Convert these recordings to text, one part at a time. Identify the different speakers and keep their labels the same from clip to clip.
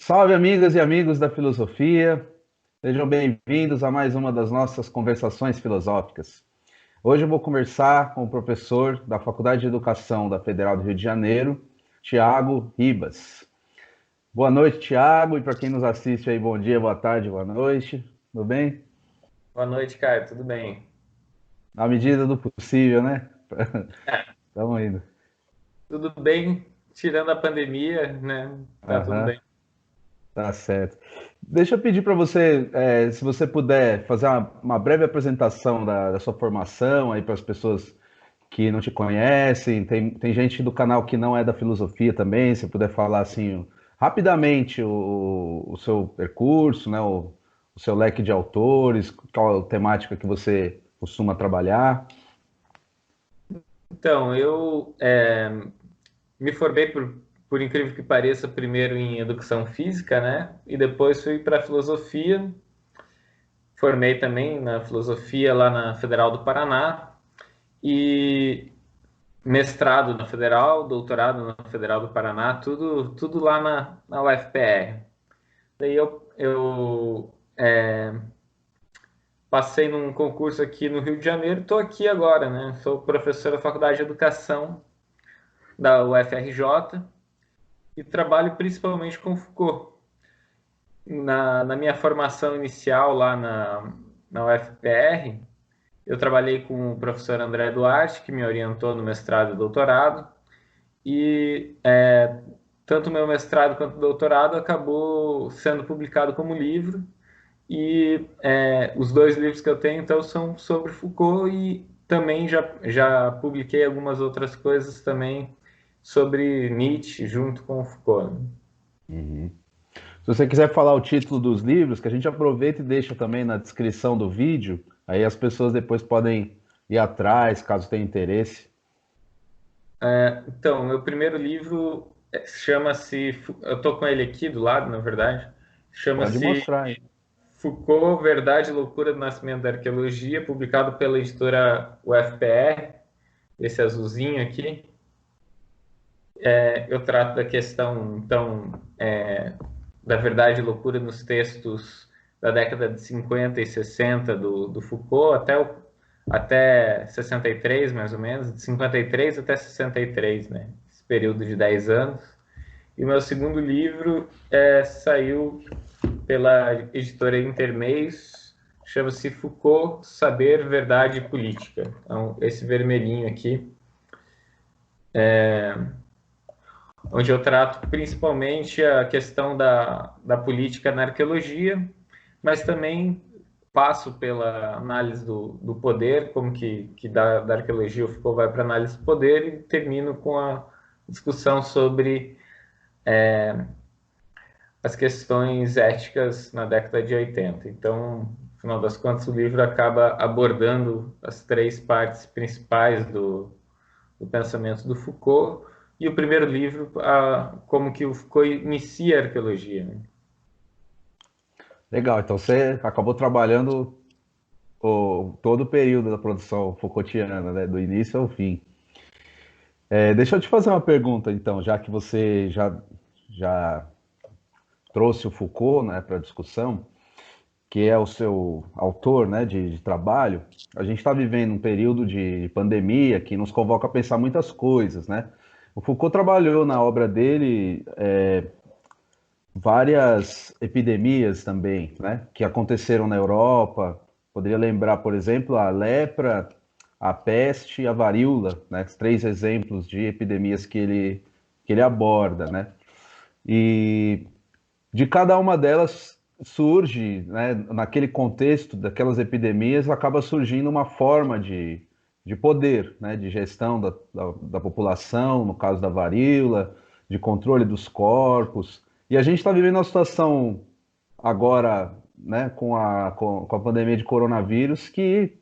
Speaker 1: Salve, amigas e amigos da filosofia. Sejam bem-vindos a mais uma das nossas conversações filosóficas. Hoje eu vou conversar com o professor da Faculdade de Educação da Federal do Rio de Janeiro, Tiago Ribas. Boa noite, Tiago, e para quem nos assiste aí, bom dia, boa tarde, boa noite. Tudo bem?
Speaker 2: Boa noite, Caio. Tudo bem?
Speaker 1: Na medida do possível, né?
Speaker 2: É,
Speaker 1: Estamos indo.
Speaker 2: tudo bem, tirando a pandemia, né? Tá tudo
Speaker 1: Aham,
Speaker 2: bem.
Speaker 1: tá certo. Deixa eu pedir para você, se você puder fazer uma breve apresentação da sua formação aí para as pessoas que não te conhecem, tem gente do canal que não é da filosofia também, se puder falar assim rapidamente o seu percurso, né, o seu leque de autores, qual a temática que você costuma trabalhar.
Speaker 2: Então, eu me formei, por incrível que pareça, primeiro em educação física, né? E depois fui para filosofia. Formei também na filosofia lá na Federal do Paraná e mestrado na Federal, doutorado na Federal do Paraná, tudo lá na UFPR. Daí eu passei num concurso aqui no Rio de Janeiro, estou aqui agora, né? Sou professor da Faculdade de Educação da UFRJ e trabalho principalmente com Foucault. Na minha formação inicial lá na UFPR, eu trabalhei com o professor André Duarte, que me orientou no mestrado e doutorado, e tanto o meu mestrado quanto o doutorado acabou sendo publicado como livro. E os dois livros que eu tenho, então, são sobre Foucault e também já publiquei algumas outras coisas também sobre Nietzsche junto com Foucault.
Speaker 1: Uhum. Se você quiser falar o título dos livros, que a gente aproveita e deixa também na descrição do vídeo, aí as pessoas depois podem ir atrás, caso tenham interesse.
Speaker 2: Então, meu primeiro livro chama-se, eu estou com ele aqui do lado, na verdade,
Speaker 1: Pode
Speaker 2: chama-se
Speaker 1: mostrar aí.
Speaker 2: Foucault, Verdade e Loucura do Nascimento da Arqueologia, publicado pela editora UFPR, esse azulzinho aqui. Eu trato da questão, então, da verdade e loucura nos textos da década de 50 e 60 do Foucault até 63, mais ou menos, de 53 até 63, né? Esse período de 10 anos. E o meu segundo livro saiu pela editora Intermeios, chama-se Foucault, Saber, Verdade e Política. Então, esse vermelhinho aqui, onde eu trato principalmente a questão da política na arqueologia, mas também passo pela análise do poder, como que da arqueologia o Foucault vai para a análise do poder e termino com a discussão sobre as questões éticas na década de 80. Então, no final das contas, o livro acaba abordando as três partes principais do pensamento do Foucault, e o primeiro livro, como que o Foucault inicia a arqueologia. Né?
Speaker 1: Legal, então você acabou trabalhando todo o período da produção Foucaultiana, né, do início ao fim. Deixa eu te fazer uma pergunta, então, já que você já trouxe o Foucault, né, para a discussão, que é o seu autor, né, de trabalho. A gente está vivendo um período de pandemia que nos convoca a pensar muitas coisas, né? O Foucault trabalhou na obra dele várias epidemias também, né, que aconteceram na Europa. Poderia lembrar, por exemplo, a lepra, a peste e a varíola, né, os três exemplos de epidemias que ele aborda, né? E de cada uma delas surge, né, naquele contexto daquelas epidemias, acaba surgindo uma forma de poder, né, de gestão da população, no caso da varíola, de controle dos corpos. E a gente está vivendo uma situação agora, né, com a pandemia de coronavírus, que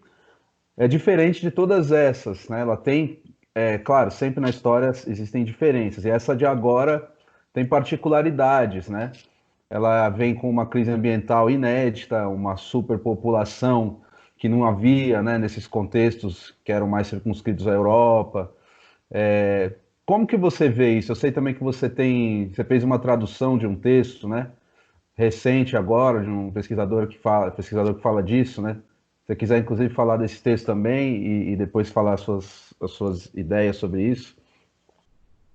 Speaker 1: é diferente de todas essas, né? Ela tem, claro, sempre na história existem diferenças, e essa de agora tem particularidades, né? Ela vem com uma crise ambiental inédita, uma superpopulação que não havia, né, nesses contextos que eram mais circunscritos à Europa, como que você vê isso? Eu sei também que você fez uma tradução de um texto, né? Recente agora, de um pesquisador que fala disso, né? Se você quiser, inclusive, falar desse texto também e depois falar as suas ideias sobre isso.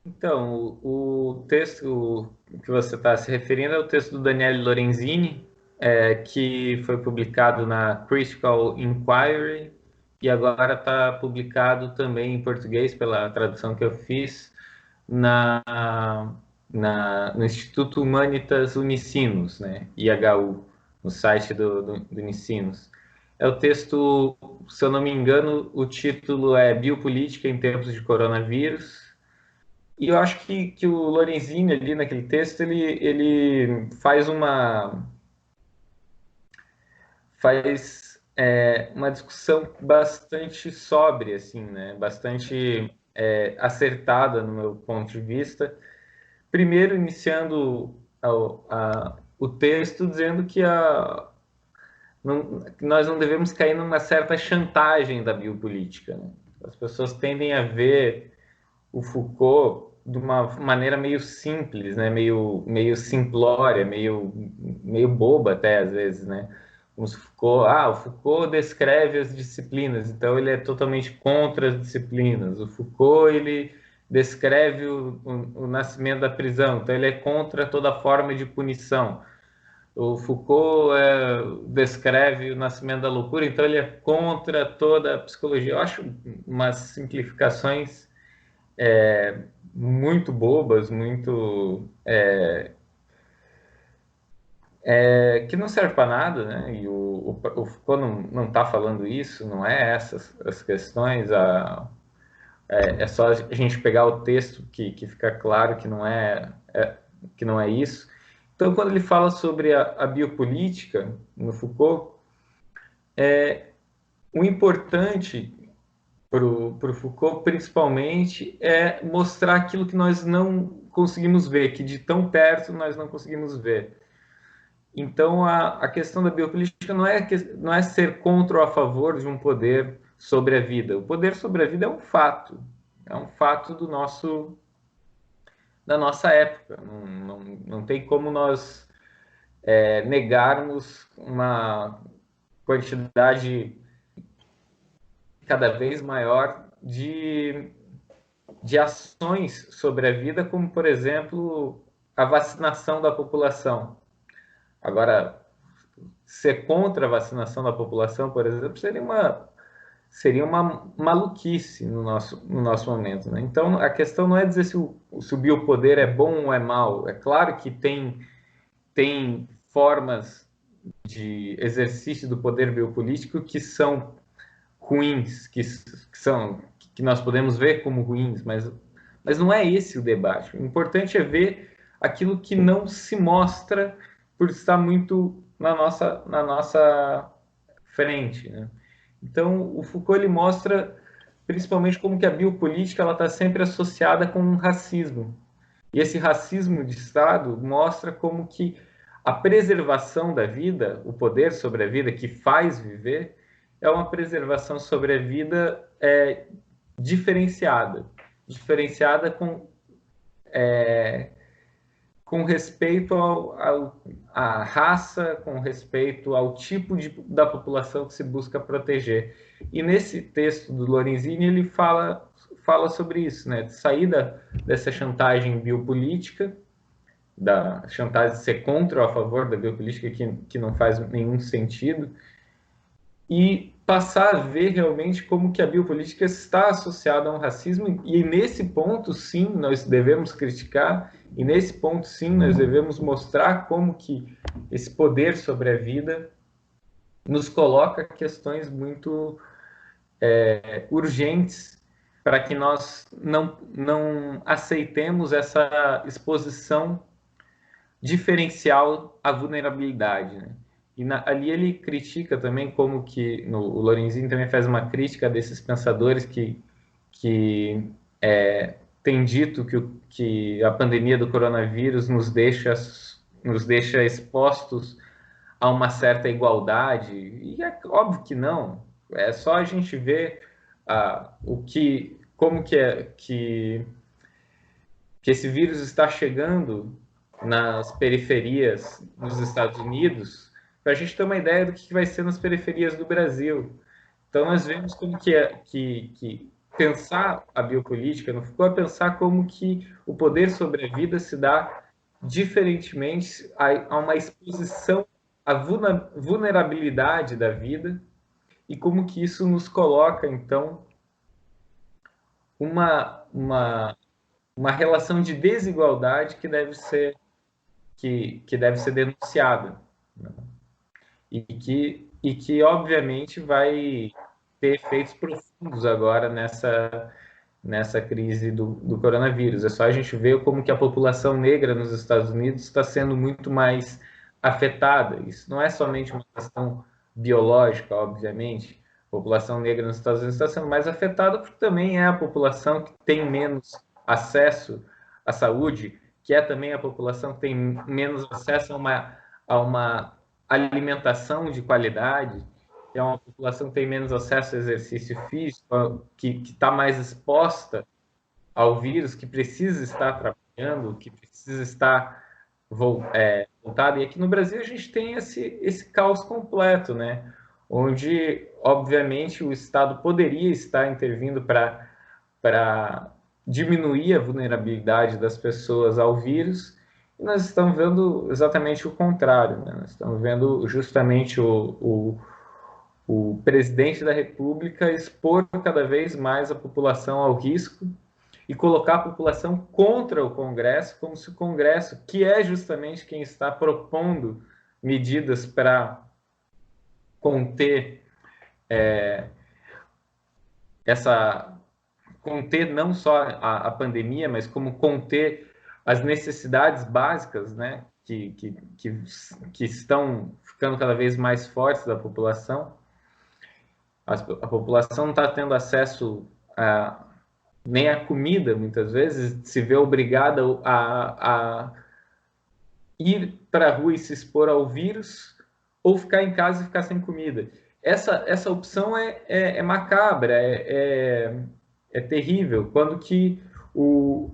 Speaker 2: Então, o texto que você está se referindo é o texto do Daniele Lorenzini, que foi publicado na Critical Inquiry e agora está publicado também em português, pela tradução que eu fiz, na, no Instituto Humanitas Unicinos, né, IHU, no site do Unicinos. É o texto, se eu não me engano, o título é Biopolítica em Tempos de Coronavírus. E eu acho que o Lorenzini ali naquele texto ele faz uma discussão bastante sóbria, assim, né? Bastante acertada no meu ponto de vista. Primeiro, iniciando o texto dizendo que nós não devemos cair numa certa chantagem da biopolítica, né? As pessoas tendem a ver o Foucault de uma maneira meio simples, né? Meio simplória, meio boba até às vezes, né? Como se o Foucault descreve as disciplinas, então ele é totalmente contra as disciplinas. O Foucault ele descreve o nascimento da prisão, então ele é contra toda forma de punição. O Foucault descreve o nascimento da loucura, então ele é contra toda a psicologia. Eu acho umas simplificações muito bobas, muito que não serve para nada, né? E o Foucault não está falando isso, não é essas as questões. É só a gente pegar o texto que fica claro que não é isso. Então, quando ele fala sobre a biopolítica no Foucault, o importante para o Foucault, principalmente, é mostrar aquilo que nós não conseguimos ver, que de tão perto nós não conseguimos ver. Então, a questão da biopolítica não é ser contra ou a favor de um poder sobre a vida. O poder sobre a vida é um fato da nossa época. Não tem como nós negarmos uma quantidade cada vez maior de ações sobre a vida, como, por exemplo, a vacinação da população. Agora, ser contra a vacinação da população, por exemplo, seria uma maluquice no nosso momento, né? Então, a questão não é dizer se o biopoder é bom ou é mal. É claro que tem formas de exercício do poder biopolítico que são ruins, que nós podemos ver como ruins, mas não é esse o debate. O importante é ver aquilo que não se mostra por estar muito na nossa frente, né? Então, o Foucault ele mostra principalmente como que a biopolítica ela está sempre associada com um racismo. E esse racismo de Estado mostra como que a preservação da vida, o poder sobre a vida que faz viver, é uma preservação sobre a vida diferenciada. Diferenciada com respeito à raça, com respeito ao tipo da população que se busca proteger. E nesse texto do Lorenzini, ele fala sobre isso, né? Sair dessa chantagem biopolítica, da chantagem de ser contra ou a favor da biopolítica, que não faz nenhum sentido, e passar a ver realmente como que a biopolítica está associada a um racismo, e nesse ponto, sim, nós devemos criticar, e nesse ponto, sim, nós devemos mostrar como que esse poder sobre a vida nos coloca questões muito urgentes para que nós não aceitemos essa exposição diferencial à vulnerabilidade, né? E ali ele critica também como que o Lorenzini também faz uma crítica desses pensadores que tem dito que a pandemia do coronavírus nos deixa expostos a uma certa igualdade, e é óbvio que não. É só a gente ver como que que esse vírus está chegando nas periferias dos Estados Unidos, para a gente ter uma ideia do que vai ser nas periferias do Brasil. Então, nós vemos como que pensar a biopolítica não ficou a pensar como que o poder sobre a vida se dá diferentemente a uma exposição à vulnerabilidade da vida e como que isso nos coloca, então, uma relação de desigualdade que deve ser denunciada, né? E que obviamente vai ter efeitos profundos agora nessa crise do coronavírus. É só a gente ver como que a população negra nos Estados Unidos está sendo muito mais afetada. Isso não é somente uma questão biológica, obviamente. A população negra nos Estados Unidos está sendo mais afetada porque também é a população que tem menos acesso à saúde, que é também a população que tem menos acesso a uma alimentação de qualidade, é uma população que tem menos acesso ao exercício físico, que está mais exposta ao vírus, que precisa estar trabalhando, que precisa estar voltada. E aqui no Brasil a gente tem esse caos completo, né? Onde, obviamente, o Estado poderia estar intervindo para diminuir a vulnerabilidade das pessoas ao vírus, e nós estamos vendo exatamente o contrário, né? Nós estamos vendo justamente o presidente da República expor cada vez mais a população ao risco e colocar a população contra o Congresso, como se o Congresso, que é justamente quem está propondo medidas para conter conter não só a pandemia, mas como conter as necessidades básicas, né, que estão ficando cada vez mais fortes da população. A população não está tendo acesso nem à comida, muitas vezes, se vê obrigada a ir para a rua e se expor ao vírus, ou ficar em casa e ficar sem comida. Essa opção é macabra, é terrível, quando que o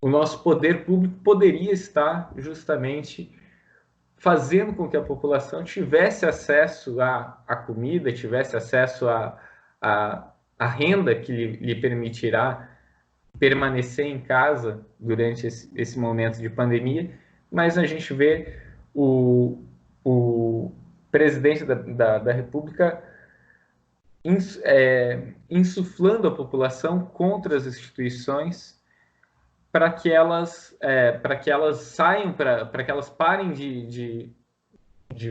Speaker 2: nosso poder público poderia estar justamente fazendo com que a população tivesse acesso à comida, tivesse acesso à renda que lhe permitirá permanecer em casa durante esse momento de pandemia, mas a gente vê o presidente da República insuflando a população contra as instituições para que elas saiam, para que elas parem de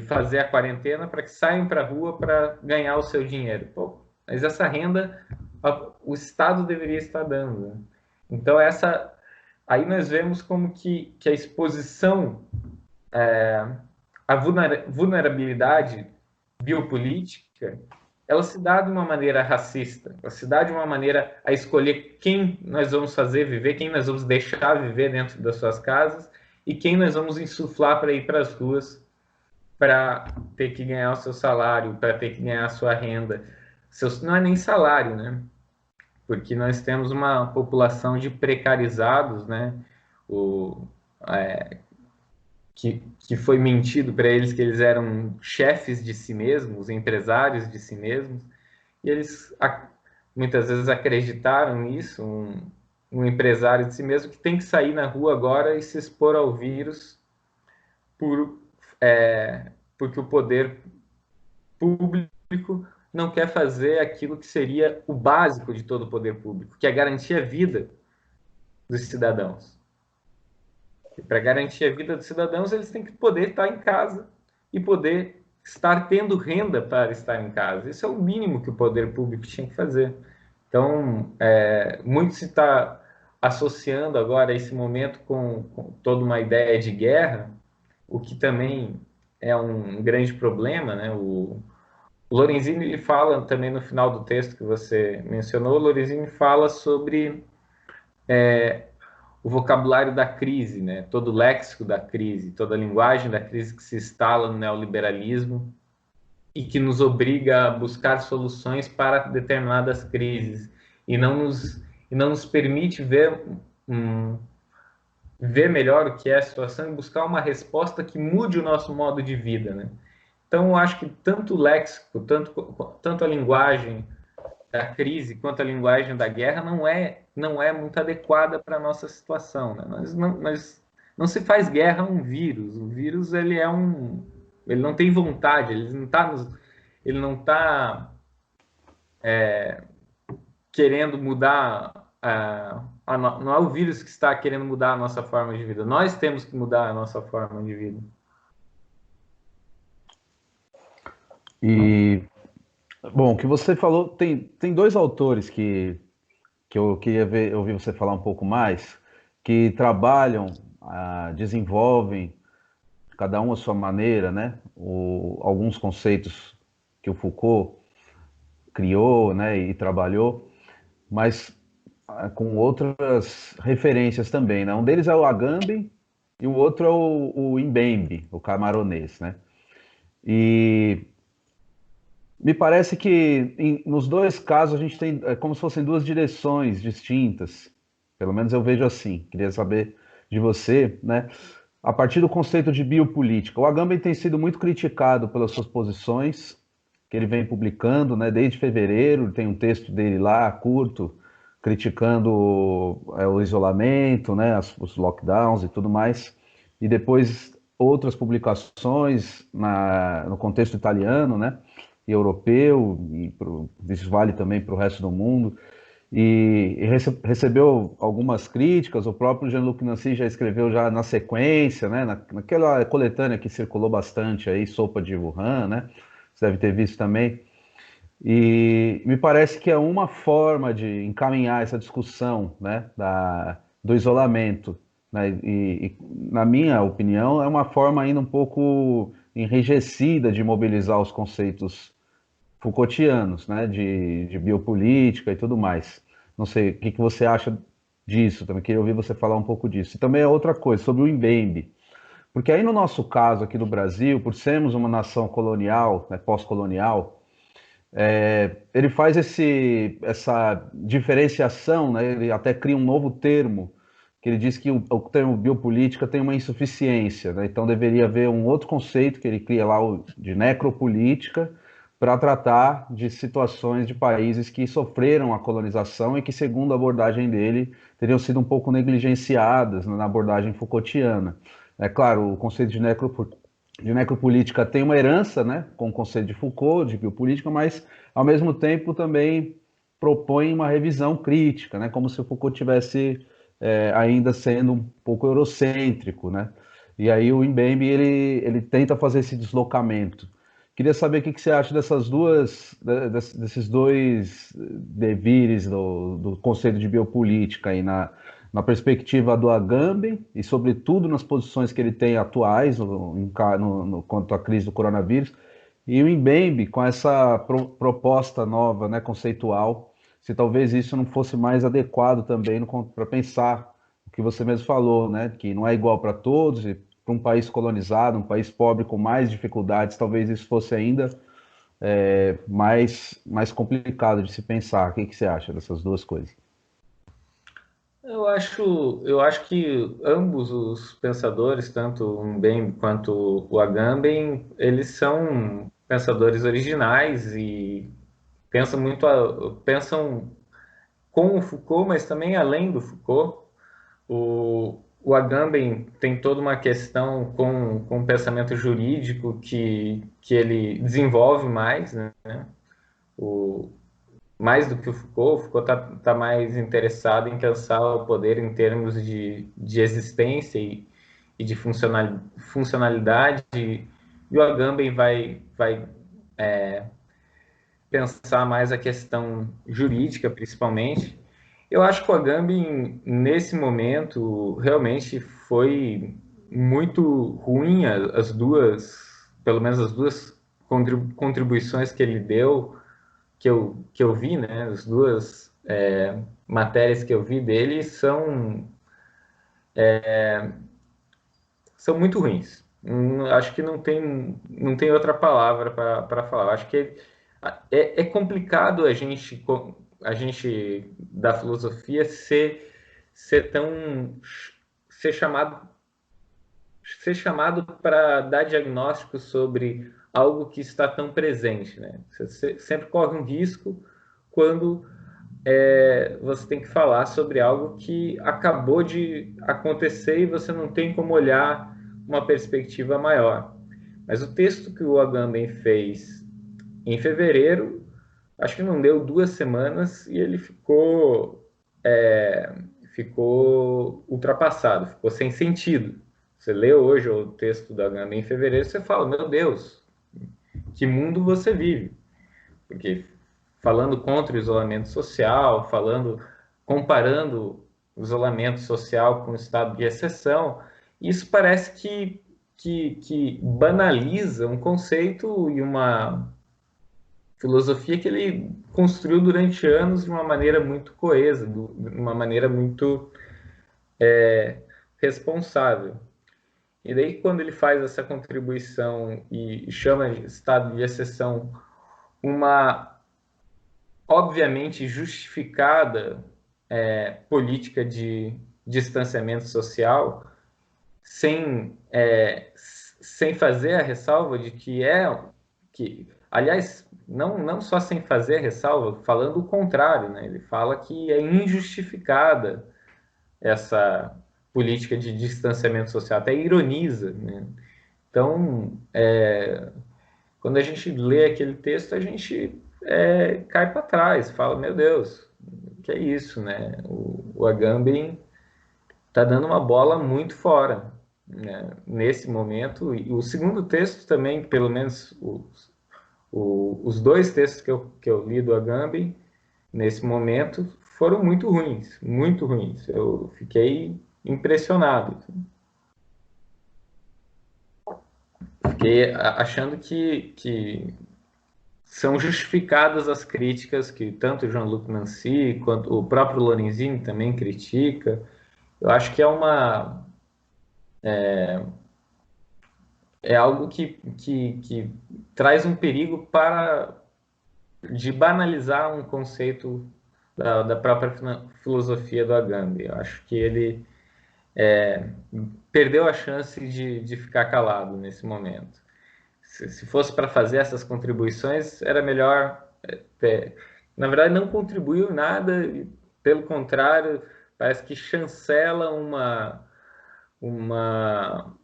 Speaker 2: fazer a quarentena, para que saiam para a rua para ganhar o seu dinheiro. Pô, mas essa renda o Estado deveria estar dando, né? Então aí nós vemos como que a exposição à vulnerabilidade biopolítica, ela se dá de uma maneira racista, ela se dá de uma maneira a escolher quem nós vamos fazer viver, quem nós vamos deixar viver dentro das suas casas e quem nós vamos insuflar para ir para as ruas para ter que ganhar o seu salário, para ter que ganhar a sua renda. Não é nem salário, né? Porque nós temos uma população de precarizados, né? Que foi mentido para eles que eles eram chefes de si mesmos, empresários de si mesmos, e eles muitas vezes acreditaram nisso, um empresário de si mesmo que tem que sair na rua agora e se expor ao vírus porque o poder público não quer fazer aquilo que seria o básico de todo o poder público, que é garantir a vida dos cidadãos. E para garantir a vida dos cidadãos, eles têm que poder estar em casa e poder estar tendo renda para estar em casa. Isso é o mínimo que o poder público tinha que fazer. Então, muito se está associando agora esse momento com toda uma ideia de guerra, o que também é um grande problema, né? O Lorenzini, ele fala também no final do texto que você mencionou, o Lorenzini fala sobre o vocabulário da crise, né? Todo o léxico da crise, toda a linguagem da crise que se instala no neoliberalismo e que nos obriga a buscar soluções para determinadas crises e não nos permite ver ver melhor o que é a situação e buscar uma resposta que mude o nosso modo de vida, né? Então, eu acho que tanto o léxico, tanto a linguagem da crise quanto a linguagem da guerra não é muito adequada para a nossa situação, né? Não se faz guerra a um vírus. O vírus ele não tem vontade, ele não tá querendo mudar não é o vírus que está querendo mudar a nossa forma de vida. Nós temos que mudar a nossa forma de vida.
Speaker 1: E, bom, o que você falou, tem dois autores que eu queria ouvir você falar um pouco mais, que trabalham, desenvolvem, cada um à sua maneira, né, alguns conceitos que o Foucault criou, né, e trabalhou, mas com outras referências também, né? Um deles é o Agamben e o outro é o Mbembe, o camaronês, né? E me parece que nos dois casos a gente tem como se fossem duas direções distintas. Pelo menos eu vejo assim. Queria saber de você, né? A partir do conceito de biopolítica. O Agamben tem sido muito criticado pelas suas posições que ele vem publicando, né? Desde fevereiro, tem um texto dele lá, curto, criticando o isolamento, né? Os lockdowns e tudo mais. E depois outras publicações no contexto italiano, né? E europeu, isso vale também para o resto do mundo, e recebeu algumas críticas, o próprio Jean-Luc Nancy já escreveu já na sequência, né, naquela coletânea que circulou bastante aí, Sopa de Wuhan, né, você deve ter visto também, e me parece que é uma forma de encaminhar essa discussão, né, do isolamento, né, e, na minha opinião, é uma forma ainda um pouco enrijecida de mobilizar os conceitos Foucaultianos, né, de biopolítica e tudo mais. Não sei, o que você acha disso? Também queria ouvir você falar um pouco disso. E também é outra coisa, sobre o Mbembe. Porque aí no nosso caso aqui no Brasil, por sermos uma nação colonial, né, pós-colonial, ele faz essa diferenciação, né, ele até cria um novo termo, que ele diz que o termo biopolítica tem uma insuficiência, né, então deveria haver um outro conceito que ele cria lá, de necropolítica, para tratar de situações de países que sofreram a colonização e que, segundo a abordagem dele, teriam sido um pouco negligenciadas na abordagem Foucaultiana. É claro, o conceito de necropolítica tem uma herança, né, com o conceito de Foucault, de biopolítica, mas, ao mesmo tempo, também propõe uma revisão crítica, né, como se o Foucault tivesse ainda sendo um pouco eurocêntrico, né? E aí o Mbembe, ele tenta fazer esse deslocamento. Queria saber o que você acha desses dois devires do conceito de biopolítica aí na perspectiva do Agamben e, sobretudo, nas posições que ele tem atuais quanto à crise do coronavírus, e o Mbembe com essa proposta nova, né, conceitual, se talvez isso não fosse mais adequado também para pensar o que você mesmo falou, né, que não é igual para todos, e para um país colonizado, um país pobre com mais dificuldades, talvez isso fosse ainda mais complicado de se pensar. O que você acha dessas duas coisas?
Speaker 2: Eu acho que ambos os pensadores, tanto o Mbembe quanto o Agamben, eles são pensadores originais e pensam com o Foucault, mas também além do Foucault. O Agamben tem toda uma questão com o pensamento jurídico que ele desenvolve mais, né? O, mais do que o Foucault está mais interessado em pensar o poder em termos de existência e de funcionalidade, e o Agamben vai pensar mais a questão jurídica, principalmente. Eu acho que o Agamben, nesse momento, realmente foi muito ruim as duas, pelo menos as duas contribuições que ele deu, que eu vi, né? As duas matérias que eu vi dele são muito ruins. Acho que não tem outra palavra para falar. Acho que é complicado a gente da filosofia ser ser tão ser chamado para dar diagnóstico sobre algo que está tão presente, né? Você sempre corre um risco quando você tem que falar sobre algo que acabou de acontecer e você não tem como olhar uma perspectiva maior. Mas o texto que o Agamben fez em fevereiro, acho que não deu 2 semanas e ele ficou ultrapassado, ficou sem sentido. Você lê hoje o texto da Agamben em fevereiro, você fala, meu Deus, que mundo você vive? Porque falando contra o isolamento social, comparando o isolamento social com o estado de exceção, isso parece que banaliza um conceito e uma filosofia que ele construiu durante anos de uma maneira muito coesa, de uma maneira muito responsável. E daí, quando ele faz essa contribuição e chama de estado de exceção uma obviamente justificada política de distanciamento social, sem fazer a ressalva de aliás, não só sem fazer a ressalva, falando o contrário, né? Ele fala que é injustificada essa política de distanciamento social, até ironiza, né? Então, quando a gente lê aquele texto, a gente cai para trás, fala, meu Deus, que é isso, né? O Agamben está dando uma bola muito fora, né? Nesse momento. E o segundo texto também, pelo menos os dois textos que eu li do Agamben, nesse momento, foram muito ruins, muito ruins. Eu fiquei impressionado. Fiquei achando que são justificadas as críticas que tanto o Jean-Luc Nancy quanto o próprio Lorenzini também critica. Eu acho que é algo que traz um perigo de banalizar um conceito da própria filosofia do Agamben. Eu acho que ele perdeu a chance de ficar calado nesse momento. Se fosse para fazer essas contribuições, era melhor na verdade, não contribuiu nada, pelo contrário, parece que chancela uma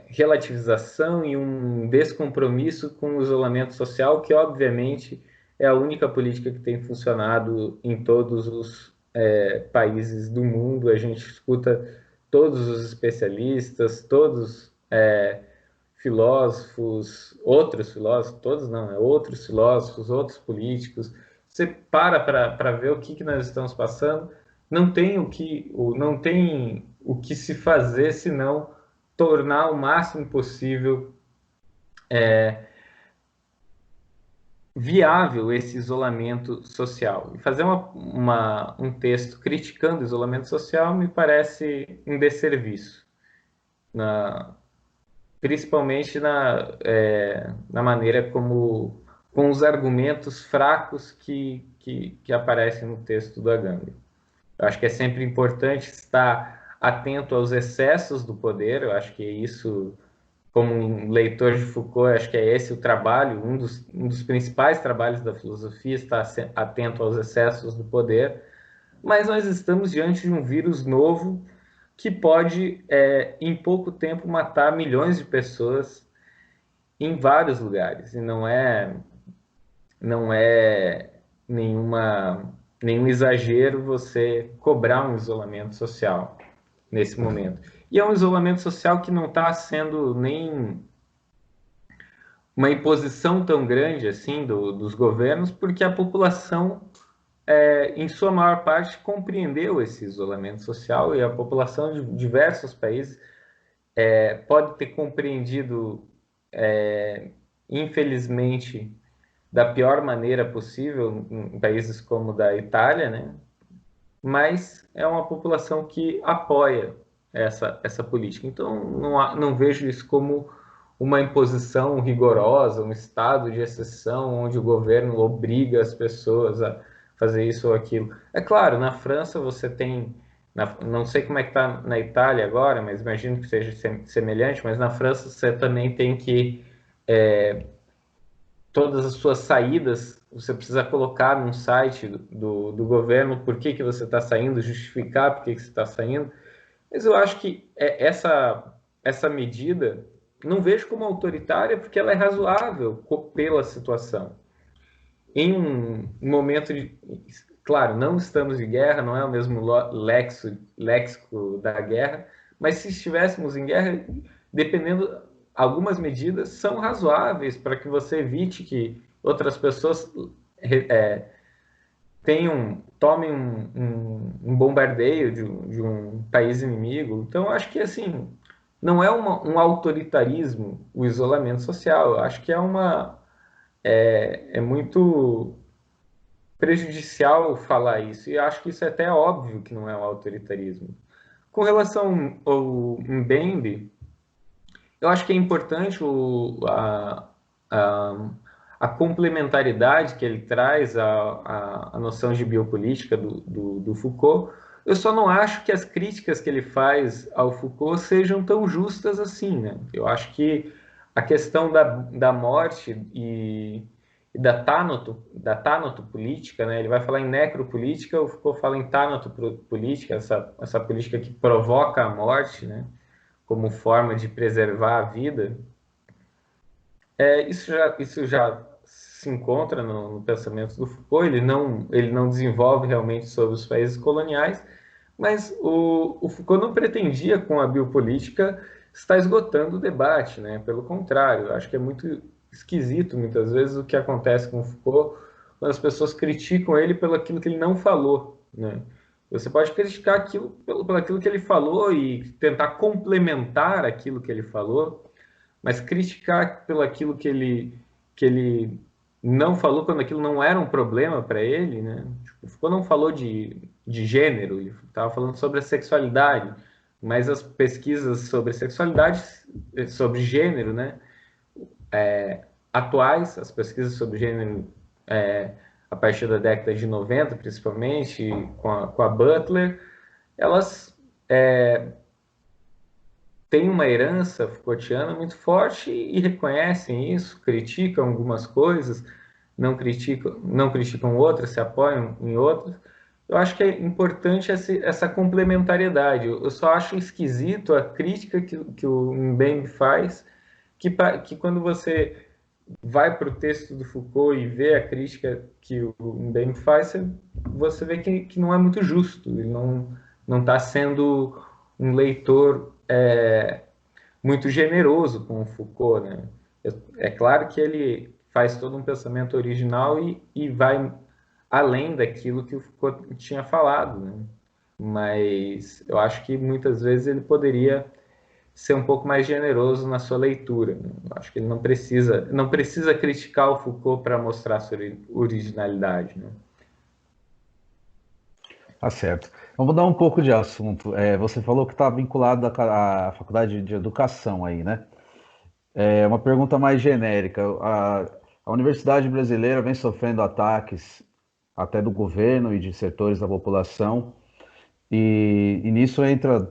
Speaker 2: relativização e um descompromisso com o isolamento social, que obviamente é a única política que tem funcionado em todos os países do mundo. A gente escuta todos os especialistas, todos filósofos, outros filósofos, todos não, outros filósofos, outros políticos. Você para ver o que nós estamos passando, não tem o que se fazer senão tornar o máximo possível viável esse isolamento social. E fazer um texto criticando o isolamento social me parece um desserviço, principalmente na maneira como, com os argumentos fracos que aparecem no texto do Agamben. Eu acho que é sempre importante estar atento aos excessos do poder. Eu acho que é isso, como um leitor de Foucault, acho que é esse o trabalho, um dos principais trabalhos da filosofia, estar atento aos excessos do poder. Mas nós estamos diante de um vírus novo que pode, em pouco tempo, matar milhões de pessoas em vários lugares. E não é nenhum exagero você cobrar um isolamento social nesse momento. E é um isolamento social que não está sendo nem uma imposição tão grande assim dos governos, porque a população, em sua maior parte, compreendeu esse isolamento social, e a população de diversos países pode ter compreendido, infelizmente, da pior maneira possível, em países como o da Itália, né? Mas é uma população que apoia essa política. Então, não vejo isso como uma imposição rigorosa, um estado de exceção, onde o governo obriga as pessoas a fazer isso ou aquilo. É claro, na França você tem, não sei como é que está na Itália agora, mas imagino que seja semelhante, mas na França você também tem que todas as suas saídas, você precisa colocar num site do governo por que você está saindo, justificar por que você está saindo. Mas eu acho que essa medida, não vejo como autoritária, porque ela é razoável pela situação. Em um momento de... Claro, não estamos em guerra, não é o mesmo léxico da guerra, mas se estivéssemos em guerra, dependendo, algumas medidas são razoáveis para que você evite que outras pessoas tomem um bombardeio de um país inimigo. Então, acho que assim, não é um autoritarismo o isolamento social. Eu acho que é muito prejudicial falar isso. E acho que isso é até óbvio que não é um autoritarismo. Com relação ao Mbembe, eu acho que é importante a, a complementaridade que ele traz à noção de biopolítica do Foucault. Eu só não acho que as críticas que ele faz ao Foucault sejam tão justas assim, né? Eu acho que a questão da morte e da tánatopolítica, né? Ele vai falar em necropolítica, o Foucault fala em tánatopolítica, essa política que provoca a morte, né? Como forma de preservar a vida. Isso já se encontra no pensamento do Foucault, ele não desenvolve realmente sobre os países coloniais, mas o Foucault não pretendia, com a biopolítica, estar esgotando o debate, né? Pelo contrário, eu acho que é muito esquisito, muitas vezes, o que acontece com o Foucault, quando as pessoas criticam ele pelo aquilo que ele não falou, né? Você pode criticar aquilo pelo aquilo que ele falou e tentar complementar aquilo que ele falou, mas criticar pelo aquilo que ele não falou quando aquilo não era um problema para ele, né? Tipo, o Foucault não falou de gênero, ele estava falando sobre a sexualidade, mas as pesquisas sobre sexualidade, sobre gênero, né? Atuais, as pesquisas sobre gênero a partir da década de 90, principalmente, com a Butler, elas têm uma herança Foucaultiana muito forte e reconhecem isso, criticam algumas coisas, não criticam outras, se apoiam em outras. Eu acho que é importante essa complementariedade. Eu só acho esquisito a crítica que o Mbembe faz, que quando você vai para o texto do Foucault e vê a crítica que o Mbembe faz, você vê que não é muito justo. Ele não está sendo um leitor muito generoso com o Foucault, né? É claro que ele faz todo um pensamento original e vai além daquilo que o Foucault tinha falado, né? Mas eu acho que muitas vezes ele poderia ser um pouco mais generoso na sua leitura, né? Eu acho que ele não precisa criticar o Foucault para mostrar sua originalidade, né?
Speaker 1: Tá certo. Então, vou mudar um pouco de assunto. Você falou que está vinculado à faculdade de educação aí, né? É uma pergunta mais genérica. A universidade brasileira vem sofrendo ataques até do governo e de setores da população, e nisso entram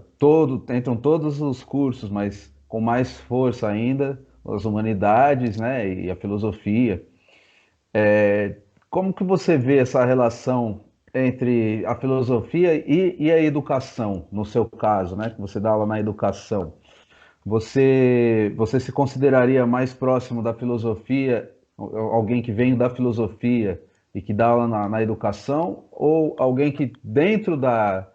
Speaker 1: todos os cursos, mas com mais força ainda, as humanidades, né, e a filosofia. Como que você vê essa relação entre a filosofia e a educação, no seu caso, né, que você dá aula na educação? Você se consideraria mais próximo da filosofia, alguém que vem da filosofia e que dá aula na educação, ou alguém que dentro da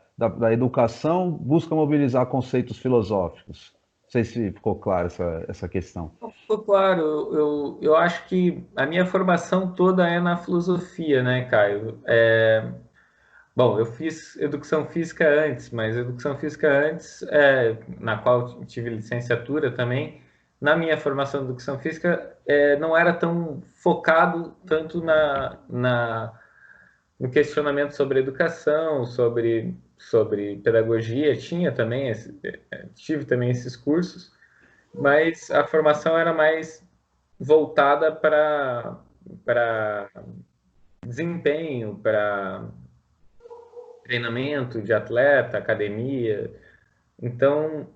Speaker 1: educação busca mobilizar conceitos filosóficos? Não sei se ficou claro essa questão.
Speaker 2: Ficou claro, eu acho que a minha formação toda é na filosofia, né, Caio? Bom, eu fiz educação física antes, mas educação física antes, na qual tive licenciatura também, na minha formação de educação física, não era tão focado tanto no questionamento sobre educação, sobre pedagogia, tive também esses cursos, mas a formação era mais voltada para desempenho, para treinamento de atleta, academia. Então,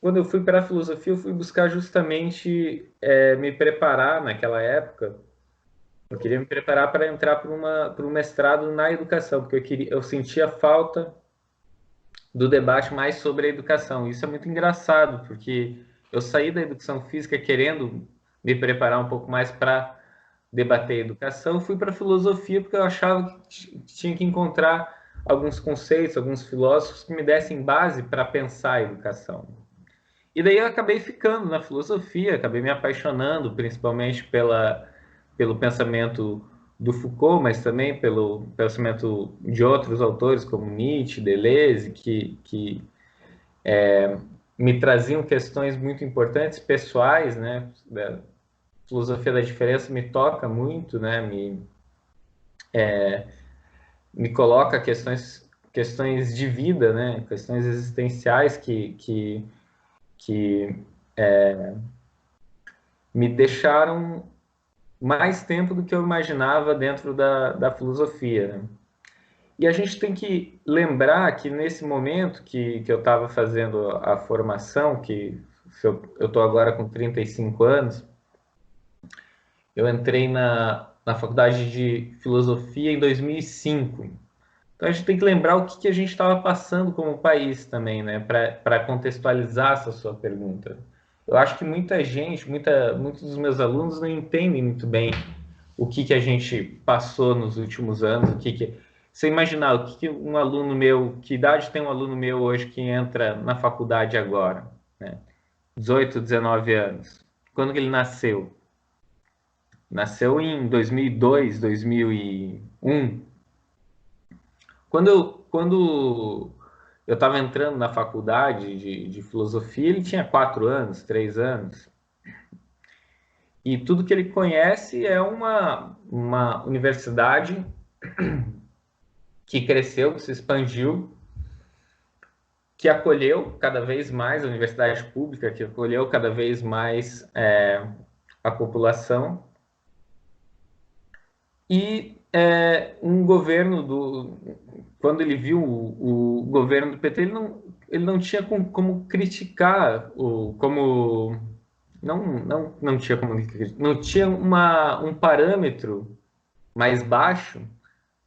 Speaker 2: quando eu fui para a filosofia, eu fui buscar justamente me preparar naquela época. Eu queria me preparar para entrar para um mestrado na educação, porque eu sentia falta do debate mais sobre a educação. Isso é muito engraçado, porque eu saí da educação física querendo me preparar um pouco mais para debater educação, fui para a filosofia porque eu achava que tinha que encontrar alguns conceitos, alguns filósofos que me dessem base para pensar a educação. E daí eu acabei ficando na filosofia, acabei me apaixonando principalmente pelo pensamento do Foucault, mas também pelo pensamento de outros autores como Nietzsche, Deleuze, que me traziam questões muito importantes, pessoais, né? Da filosofia da diferença me toca muito, né? Me coloca questões de vida, né? Questões existenciais que me deixaram mais tempo do que eu imaginava dentro da filosofia, né? E a gente tem que lembrar que nesse momento que eu estava fazendo a formação, que eu estou agora com 35 anos, eu entrei na faculdade de filosofia em 2005. Então a gente tem que lembrar o que a gente estava passando como país também, né, para contextualizar essa sua pergunta. Eu acho que muita gente, muitos dos meus alunos não entendem muito bem o que a gente passou nos últimos anos, você imaginar o que um aluno meu, que idade tem um aluno meu hoje que entra na faculdade agora, né? 18, 19 anos. Quando que ele nasceu? Nasceu em 2002, 2001. Quando eu estava entrando na faculdade de filosofia, ele tinha 4 anos, 3 anos. E tudo que ele conhece é uma universidade que cresceu, que se expandiu, que acolheu cada vez mais a universidade pública, que acolheu cada vez mais a população. E um governo quando ele viu o governo do PT, ele não tinha como criticar, não tinha como não tinha um parâmetro mais baixo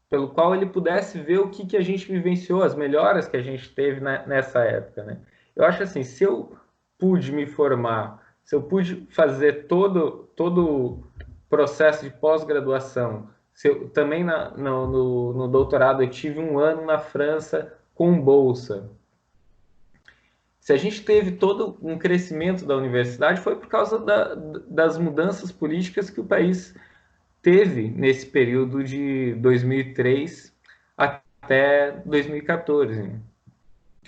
Speaker 2: pelo qual ele pudesse ver o que a gente vivenciou, as melhoras que a gente teve nessa época, né? Eu acho assim, se eu pude me formar, se eu pude fazer todo o processo de pós-graduação, se eu, também no doutorado eu tive um ano na França com bolsa. Se a gente teve todo um crescimento da universidade, foi por causa das mudanças políticas que o país teve nesse período de 2003 até 2014.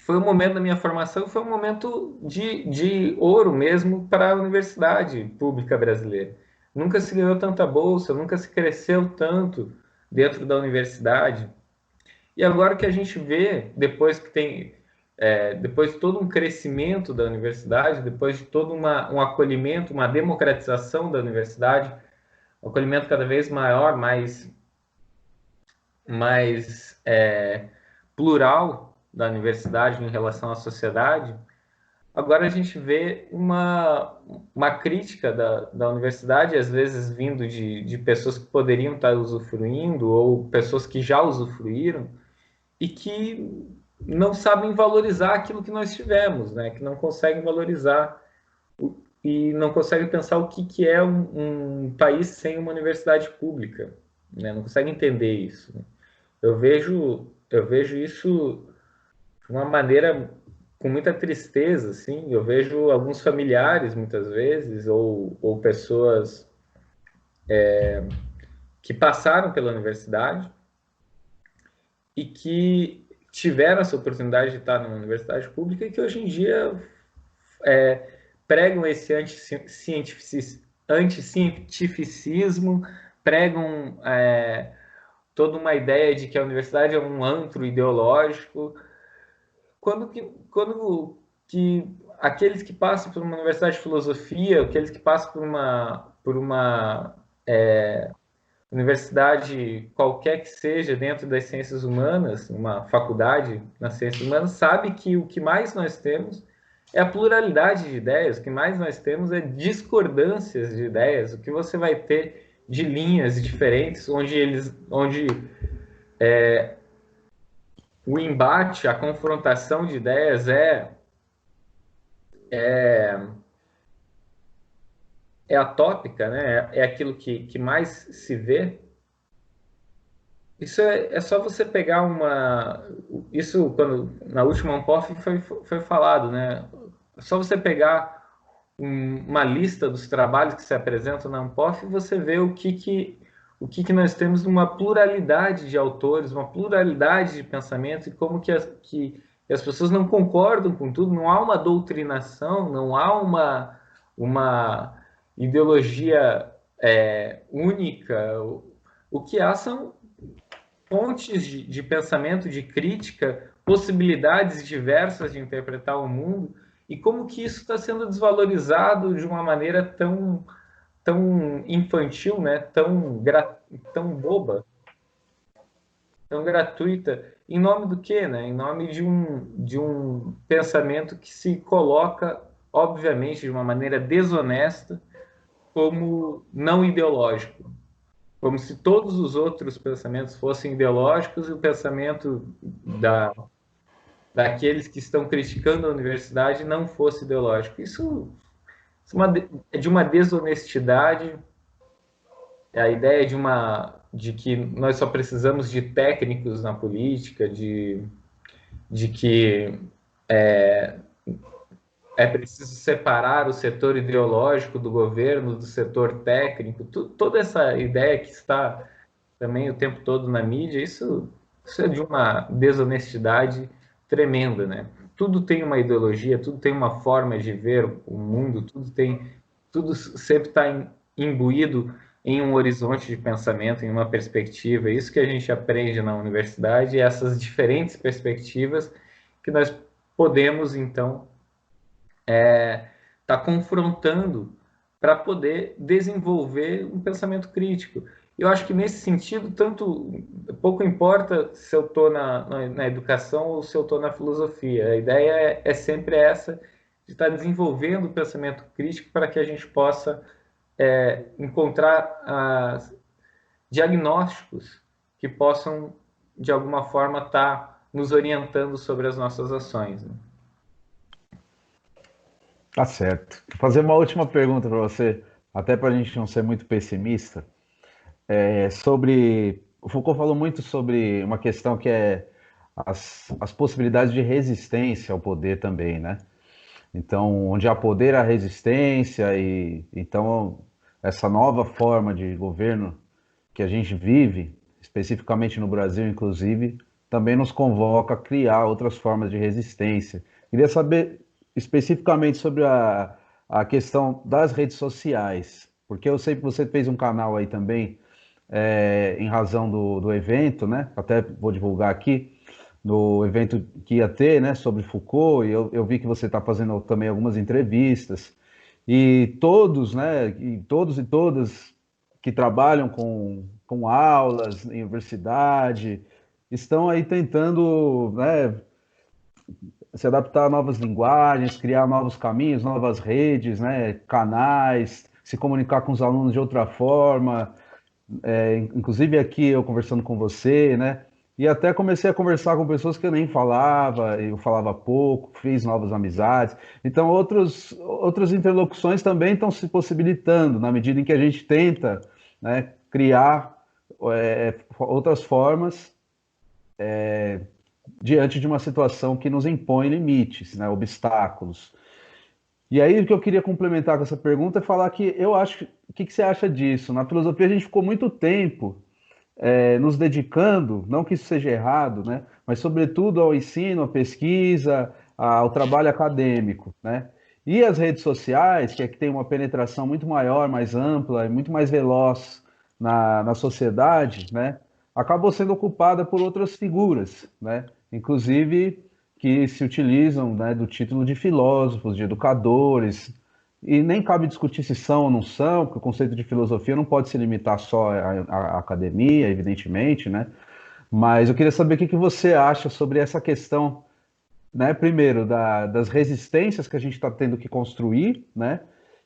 Speaker 2: Foi um momento da minha formação, foi um momento de ouro mesmo para a universidade pública brasileira. Nunca se ganhou tanta bolsa, nunca se cresceu tanto dentro da universidade. E agora que a gente vê, depois de todo um crescimento da universidade, depois de todo um acolhimento, uma democratização da universidade, um acolhimento cada vez maior, mais plural da universidade em relação à sociedade, agora a gente vê uma crítica da universidade, às vezes vindo de pessoas que poderiam estar usufruindo ou pessoas que já usufruíram e que não sabem valorizar aquilo que nós tivemos, né? Que não conseguem valorizar e não conseguem pensar o que é um país sem uma universidade pública, né? Não conseguem entender isso, né? Eu vejo isso de uma maneira com muita tristeza, assim. Eu vejo alguns familiares, muitas vezes, ou pessoas que passaram pela universidade e que tiveram essa oportunidade de estar numa universidade pública e que hoje em dia pregam esse anticientificismo, pregam toda uma ideia de que a universidade é um antro ideológico, quando que aqueles que passam por uma universidade de filosofia, aqueles que passam por uma universidade qualquer que seja dentro das ciências humanas, uma faculdade nas ciências humanas, sabe que o que mais nós temos é a pluralidade de ideias, o que mais nós temos é discordâncias de ideias, o que você vai ter de linhas diferentes, onde o embate, a confrontação de ideias é atópica, né? É aquilo que mais se vê. Isso é só você pegar uma. Isso, quando na última Unpof foi falado, né? É só você pegar uma lista dos trabalhos que se apresentam na Unpof e você vê o que nós temos uma pluralidade de autores, uma pluralidade de pensamento e como que as pessoas não concordam com tudo, não há uma doutrinação, não há uma ideologia única. O que há são fontes de pensamento, de crítica, possibilidades diversas de interpretar o mundo, e como que isso está sendo desvalorizado de uma maneira tão infantil, né? Tão boba, tão gratuita, em nome do quê? Né? Em nome de um pensamento que se coloca, obviamente, de uma maneira desonesta, como não ideológico, como se todos os outros pensamentos fossem ideológicos e o pensamento daqueles que estão criticando a universidade não fosse ideológico. Isso é de uma desonestidade, é a ideia de que nós só precisamos de técnicos na política, de que é preciso separar o setor ideológico do governo, do setor técnico, toda essa ideia que está também o tempo todo na mídia, isso é de uma desonestidade tremenda, né? Tudo tem uma ideologia, tudo tem uma forma de ver o mundo, tudo sempre está imbuído em um horizonte de pensamento, em uma perspectiva. Isso que a gente aprende na universidade, essas diferentes perspectivas que nós podemos, então, tá confrontando para poder desenvolver um pensamento crítico. Eu acho que nesse sentido, pouco importa se eu estou na educação ou se eu estou na filosofia. A ideia é sempre essa, de estar desenvolvendo o pensamento crítico para que a gente possa encontrar diagnósticos que possam, de alguma forma, estar nos orientando sobre as nossas ações. Né?
Speaker 1: Tá certo. Vou fazer uma última pergunta para você, até para a gente não ser muito pessimista. O Foucault falou muito sobre uma questão que é as possibilidades de resistência ao poder também, né? Então, onde há poder, há resistência, e então essa nova forma de governo que a gente vive, especificamente no Brasil, inclusive, também nos convoca a criar outras formas de resistência. Queria saber especificamente sobre a questão das redes sociais, porque eu sei que você fez um canal aí também, em razão do evento, né? Até vou divulgar aqui, no evento que ia ter, né, sobre Foucault, e eu vi que você está fazendo também algumas entrevistas, e todos, né, e todos e todas que trabalham com aulas em universidade, estão aí tentando, né, se adaptar a novas linguagens, criar novos caminhos, novas redes, né, canais, se comunicar com os alunos de outra forma, inclusive aqui eu conversando com você, né? E até comecei a conversar com pessoas que eu nem falava, eu falava pouco, fiz novas amizades. Então, outras interlocuções também estão se possibilitando, na medida em que a gente tenta, né, criar outras formas diante de uma situação que nos impõe limites, né, obstáculos. E aí o que eu queria complementar com essa pergunta é falar que eu acho, o que você acha disso? Na filosofia a gente ficou muito tempo nos dedicando, não que isso seja errado, né, mas sobretudo ao ensino, à pesquisa, ao trabalho acadêmico, né? E as redes sociais, que é que tem uma penetração muito maior, mais ampla e muito mais veloz na sociedade, né, acabou sendo ocupada por outras figuras, né, inclusive que se utilizam, né, do título de filósofos, de educadores, e nem cabe discutir se são ou não são, porque o conceito de filosofia não pode se limitar só à academia, evidentemente, né? Mas eu queria saber o que você acha sobre essa questão, né? Primeiro, das resistências que a gente está tendo que construir, né?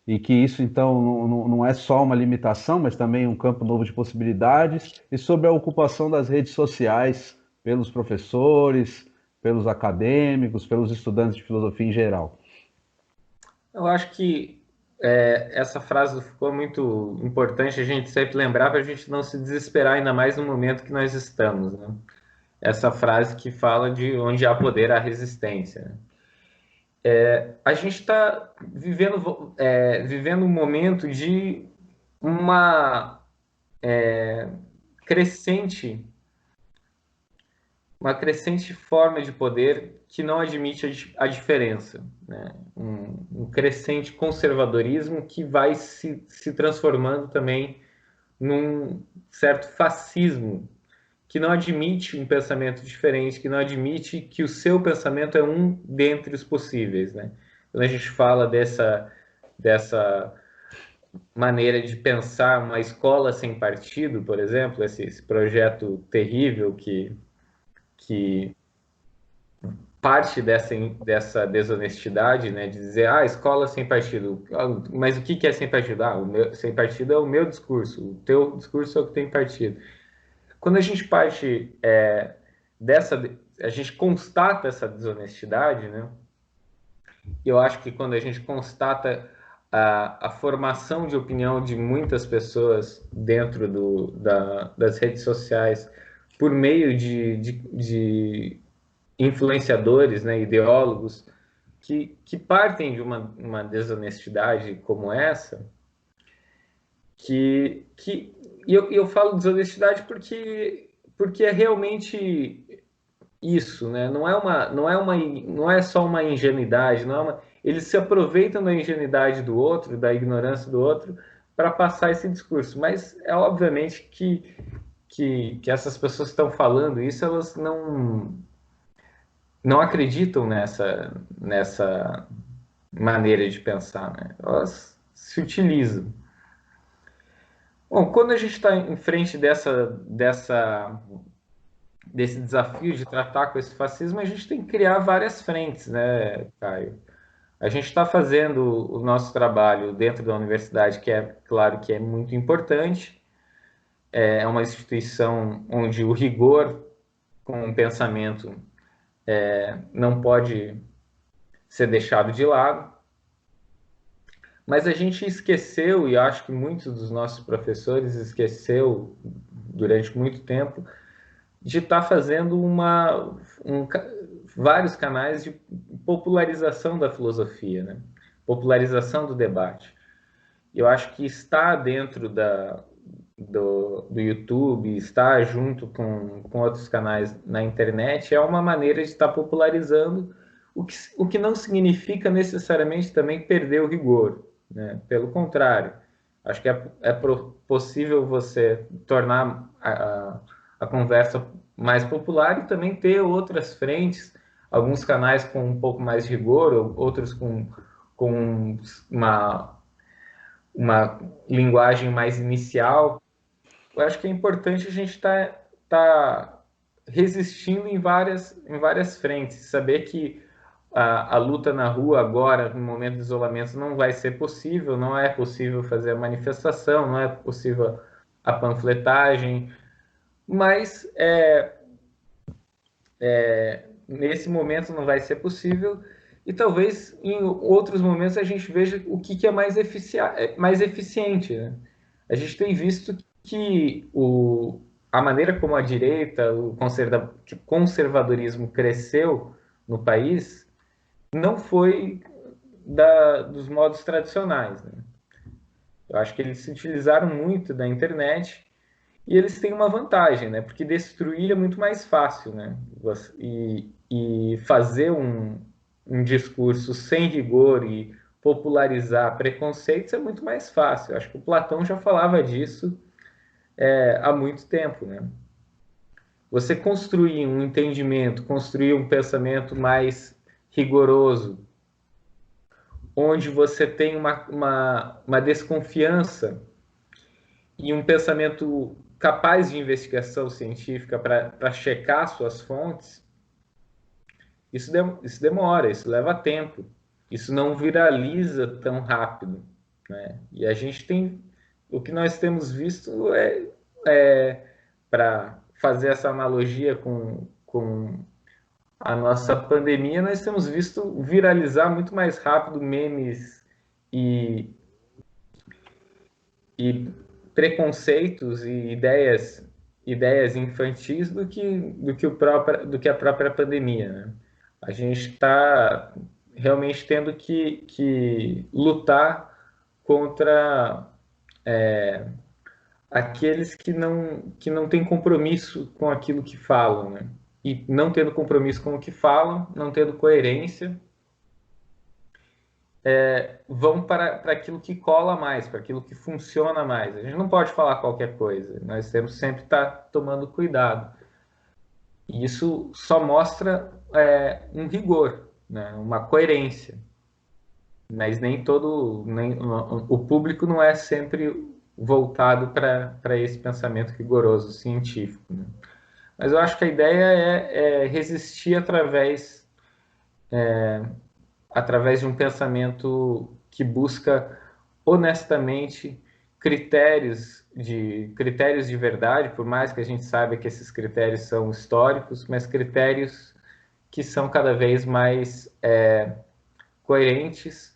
Speaker 1: E que isso, então, não é só uma limitação, mas também um campo novo de possibilidades, e sobre a ocupação das redes sociais pelos professores, pelos acadêmicos, pelos estudantes de filosofia em geral.
Speaker 2: Eu acho que essa frase ficou muito importante a gente sempre lembrar para a gente não se desesperar, ainda mais no momento que nós estamos, né? Essa frase que fala de onde há poder, há resistência, né? A gente está vivendo um momento de uma crescente, uma crescente forma de poder que não admite a diferença, né? Um crescente conservadorismo que vai se transformando também num certo fascismo que não admite um pensamento diferente, que não admite que o seu pensamento é um dentre os possíveis, né? Quando a gente fala dessa maneira de pensar uma escola sem partido, por exemplo, esse projeto terrível que parte dessa desonestidade, né, de dizer, escola sem partido, mas o que é sem partido? Sem partido é o meu discurso, o teu discurso é o que tem partido. Quando a gente parte a gente constata essa desonestidade, né? Eu acho que quando a gente constata a formação de opinião de muitas pessoas dentro das redes sociais por meio de influenciadores, né, ideólogos, que partem de uma desonestidade como essa, eu falo desonestidade porque é realmente isso, né? Não é só uma ingenuidade, eles se aproveitam da ingenuidade do outro, da ignorância do outro, para passar esse discurso. Mas é obviamente que essas pessoas que estão falando isso, elas não acreditam nessa maneira de pensar, né? Elas se utilizam. Bom, quando a gente está em frente desse desafio de tratar com esse fascismo, a gente tem que criar várias frentes, né, Caio? A gente está fazendo o nosso trabalho dentro da universidade, que é claro que é muito importante, é uma instituição onde o rigor com o pensamento não pode ser deixado de lado, mas a gente esqueceu, e acho que muitos dos nossos professores esqueceu durante muito tempo, de estar fazendo vários canais de popularização da filosofia, né? Popularização do debate. Eu acho que estar dentro do YouTube, estar junto com outros canais na internet é uma maneira de estar popularizando, o que não significa necessariamente também perder o rigor, né? Pelo contrário, acho que possível você tornar a conversa mais popular e também ter outras frentes, alguns canais com um pouco mais de rigor, outros com uma linguagem mais inicial. Eu acho que é importante a gente tá resistindo em várias frentes, saber que a luta na rua agora, no momento de isolamento, não vai ser possível, não é possível fazer a manifestação, não é possível a panfletagem, mas nesse momento não vai ser possível e talvez em outros momentos a gente veja o que é mais eficiente, né? A gente tem visto que a maneira como a direita, o conservadorismo cresceu no país não foi dos modos tradicionais, né? Eu acho que eles se utilizaram muito da internet e eles têm uma vantagem, né? Porque destruir é muito mais fácil, né? E fazer um discurso sem rigor e popularizar preconceitos é muito mais fácil. Acho que o Platão já falava disso há muito tempo, né? Você construir um entendimento, construir um pensamento mais rigoroso, onde você tem uma desconfiança e um pensamento capaz de investigação científica para checar suas fontes, isso demora, isso leva tempo, isso não viraliza tão rápido, né? E a gente tem, o que nós temos visto para fazer essa analogia com a nossa pandemia, nós temos visto viralizar muito mais rápido memes e, e preconceitos e ideias infantis do que a própria pandemia, né? A gente está realmente tendo que lutar contra aqueles que não têm compromisso com aquilo que falam, né? E não tendo compromisso com o que falam, não tendo coerência, vão para aquilo que cola mais, para aquilo que funciona mais. A gente não pode falar qualquer coisa, nós temos sempre que estar tomando cuidado. E isso só mostra um rigor, né? Uma coerência. Mas o público não é sempre voltado para esse pensamento rigoroso científico, né? Mas eu acho que a ideia é resistir através de um pensamento que busca honestamente critérios de verdade, por mais que a gente saiba que esses critérios são históricos, mas critérios que são cada vez mais coerentes,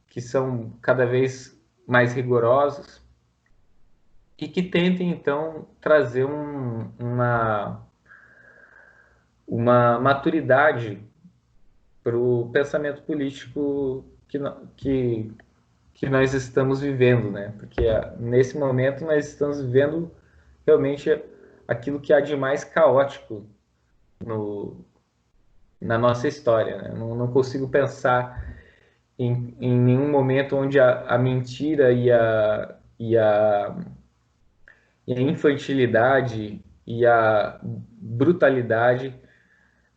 Speaker 2: que são cada vez mais rigorosos e que tentem então trazer uma maturidade para o pensamento político que nós estamos vivendo, né? Porque nesse momento nós estamos vivendo realmente aquilo que há de mais caótico no, na nossa história, né? Não consigo pensar em nenhum momento onde a mentira e a infantilidade e a brutalidade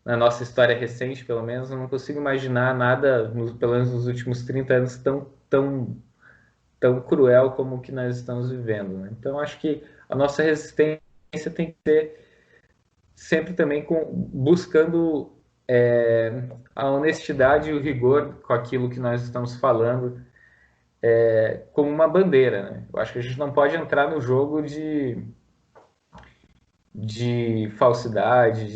Speaker 2: na nossa história recente, pelo menos, eu não consigo imaginar nada, pelo menos nos últimos 30 anos, tão cruel como o que nós estamos vivendo, né? Então, acho que a nossa resistência tem que ser sempre também buscando a honestidade e o rigor com aquilo que nós estamos falando como uma bandeira, né? Eu acho que a gente não pode entrar no jogo de falsidade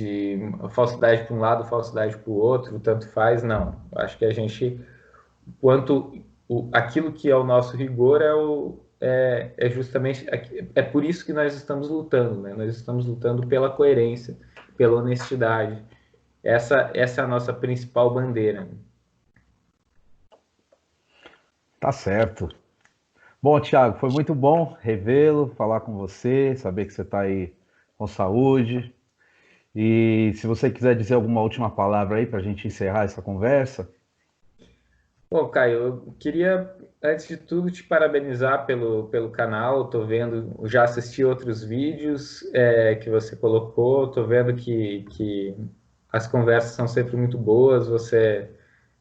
Speaker 2: para um lado, falsidade para o outro, tanto faz, não. Eu acho que a gente, aquilo que é o nosso rigor é justamente, é por isso que nós estamos lutando, né? Nós estamos lutando pela coerência, pela honestidade. Essa é a nossa principal bandeira.
Speaker 1: Tá certo. Bom, Thiago, foi muito bom revê-lo, falar com você, saber que você está aí com saúde. E se você quiser dizer alguma última palavra aí para a gente encerrar essa conversa.
Speaker 2: Bom, Caio, eu queria, antes de tudo, te parabenizar pelo canal. Estou vendo, já assisti outros vídeos que você colocou, estou vendo que as conversas são sempre muito boas, você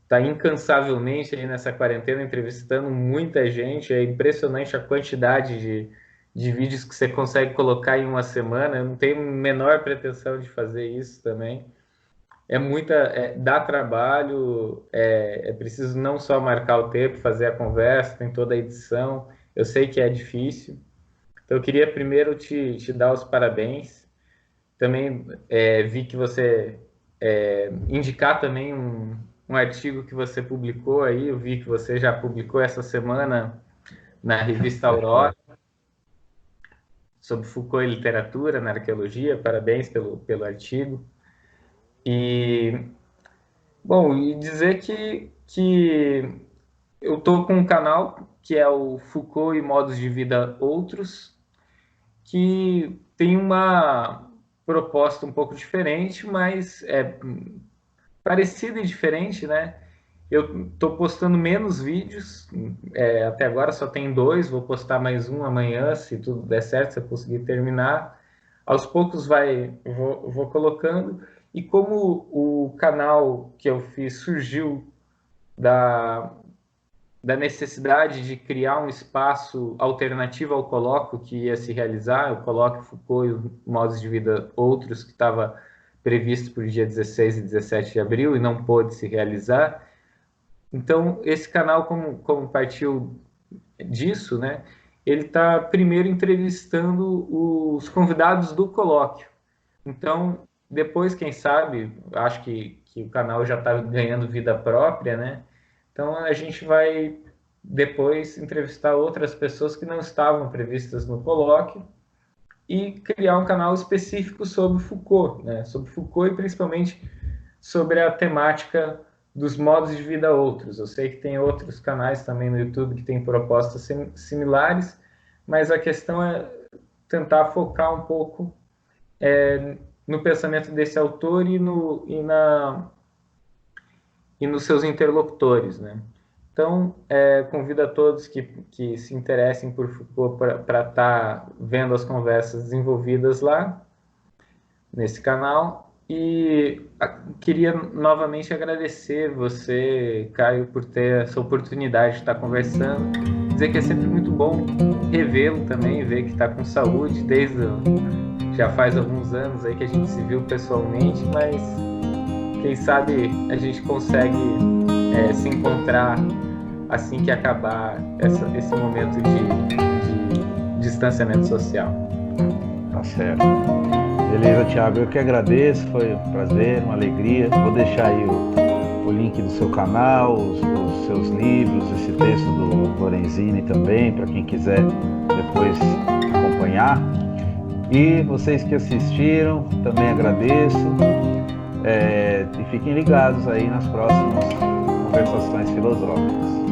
Speaker 2: está incansavelmente aí nessa quarentena entrevistando muita gente, é impressionante a quantidade de vídeos que você consegue colocar em uma semana. Eu não tenho a menor pretensão de fazer isso também. Dá trabalho, é preciso não só marcar o tempo, fazer a conversa, tem toda a edição. Eu sei que é difícil. Então, eu queria primeiro te dar os parabéns. Também vi que você indicar também um artigo que você publicou aí. Eu vi que você já publicou essa semana na revista Aurora sobre Foucault e literatura na arqueologia. Parabéns pelo artigo. E bom, e dizer que eu estou com um canal que é o Foucault e Modos de Vida Outros, que tem uma proposta um pouco diferente, mas é parecida e diferente, né? Eu estou postando menos vídeos, até agora só tem 2, vou postar mais um amanhã, se tudo der certo, se eu conseguir terminar. Aos poucos vou colocando, e como o canal que eu fiz surgiu da, da necessidade de criar um espaço alternativo ao colóquio que ia se realizar, o colóquio Foucault e os modos de vida outros, que estava previsto para o dia 16 e 17 de abril e não pôde se realizar. Então, esse canal, como partiu disso, né, ele está primeiro entrevistando os convidados do colóquio. Então, depois, quem sabe, acho que o canal já está ganhando vida própria, né? Então, a gente vai depois entrevistar outras pessoas que não estavam previstas no colóquio e criar um canal específico sobre Foucault, né? Sobre Foucault e principalmente sobre a temática dos modos de vida outros. Eu sei que tem outros canais também no YouTube que têm propostas similares, mas a questão é tentar focar um pouco no pensamento desse autor e nos seus interlocutores, né? Então, convido a todos que se interessem por Foucault para estar vendo as conversas desenvolvidas lá, nesse canal. E queria novamente agradecer você, Caio, por ter essa oportunidade de estar conversando. Dizer que é sempre muito bom revê-lo também, ver que está com saúde, já faz alguns anos aí que a gente se viu pessoalmente, mas quem sabe a gente consegue se encontrar assim que acabar esse momento de distanciamento social.
Speaker 1: Tá certo. Beleza, Thiago, eu que agradeço, foi um prazer, uma alegria. Vou deixar aí o link do seu canal, os seus livros, esse texto do Lorenzini também, para quem quiser depois acompanhar. E vocês que assistiram, também agradeço. E fiquem ligados aí nas próximas conversações filosóficas.